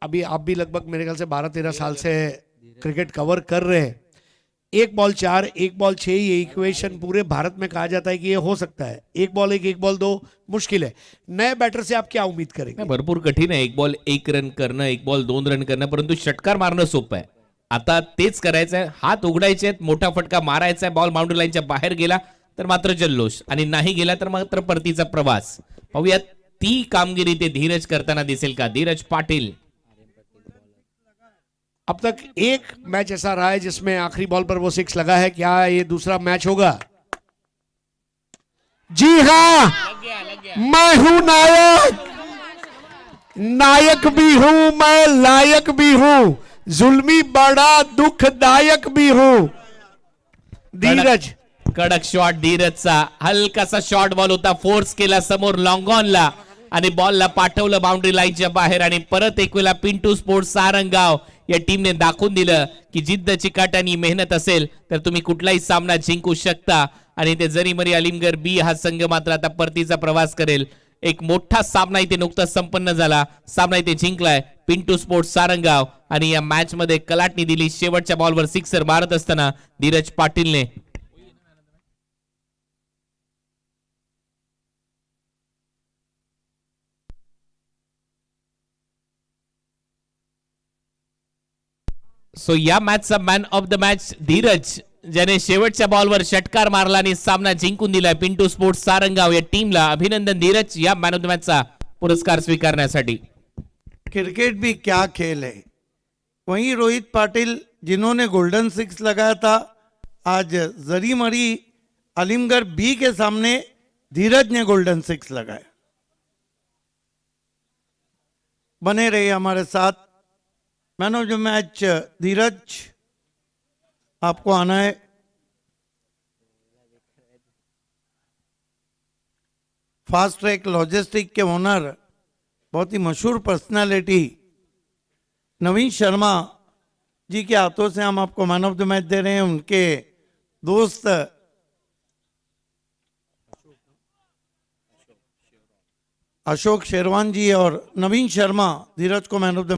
अभी आप भी लगभग मेरे ख्याल से 12-13 साल से क्रिकेट कवर कर रहे हैं। 1 बॉल 4, 1 बॉल 6, ये इक्वेशन पूरे भारत में कहा जाता है कि ये हो सकता है। 1 बॉल 1, 1 बॉल 2 मुश्किल है। नए बैटर से आप क्या उम्मीद करेंगे? भरपूर कठीण आहे 1 बॉल 1 रन करणं, 1 बॉल 2 रन करणं, परंतु षटकार मारणं सोपं आहे. आता तेच करायचं आहे. हात उघडायचे आहेत, मोठा फटका मारायचा आहे. बॉल बाउंड्री लाईनच्या बाहेर गेला तर मात्र जल्लोष, आणि नाही गेला तर मात्र परतीचा प्रवास. पाहूया ती कामगिरी ते धीरज करताना दिसेल का? धीरज पाटील. अब तक एक मैच ऐसा रहा है जिसमें आखिरी बॉल पर वो 6 लगा है। क्या ये दूसरा मैच होगा? जी हाँ, मैं हूं नायक, नायक भी हूं मैं, लायक भी हूं, जुल्मी बड़ा दुखदायक भी हूं। धीरज कडक शॉट धीरजचा. हलकासा शॉट बॉल होता, फोर्स केला समोर लॉंग ऑनला आणि बॉलला पाठवलं बाउंड्री लाईनच्या बाहेर. आणि परत एक वेळा पिंटू स्पोर्ट्स सारंगाव या टीमने दाखवून दिलं की जिद्द चिकाटी मेहनत असेल तर तुम्ही कुठलाही सामना जिंकू शकता. आणि ते जरी मरी अलिमगर बी हा संघ मात्र आता परतीचा प्रवास करेल. एक मोठा सामना इथे नुकताच संपन्न झाला. सामना इथे जिंकलाय पिंटू स्पोर्ट्स सारंगाव. आणि या मॅच मध्ये कलाटणी दिली शेवटच्या बॉलवर सिक्सर मारत असताना धीरज पाटीलने. सो या मॅचचा मॅन ऑफ द मॅच धीरज, ज्याने शेवटच्या बॉलवर षटकार मारला आणि सामना जिंकून दिलाय पिंटू स्पोर्ट्स सारंगाव या टीमला. अभिनंदन धीरज या मॅन ऑफ द मॅचचा पुरस्कार स्वीकारण्यासाठी. क्रिकेट भी क्या खेल है. वहीं रोहित पाटिल जिन्होंने गोल्डन 6 लगाया था, आज जरी मरी अलीमगर बी के सामने धीरज ने गोल्डन 6 लगाया. बने रहिए हमारे साथ. मैन ऑफ द मैच धीरज, आपको आना है. फास्ट ट्रैक लॉजिस्टिक के ओनर, बहुत ही मशहूर पर्सनालिटी नवीन शर्मा जी के हाथों से हम आपको मैन ऑफ द मैच दे रहे हैं. उनके दोस्त अशोक शेरवान जी और नवीन शर्मा धीरज को मैन ऑफ द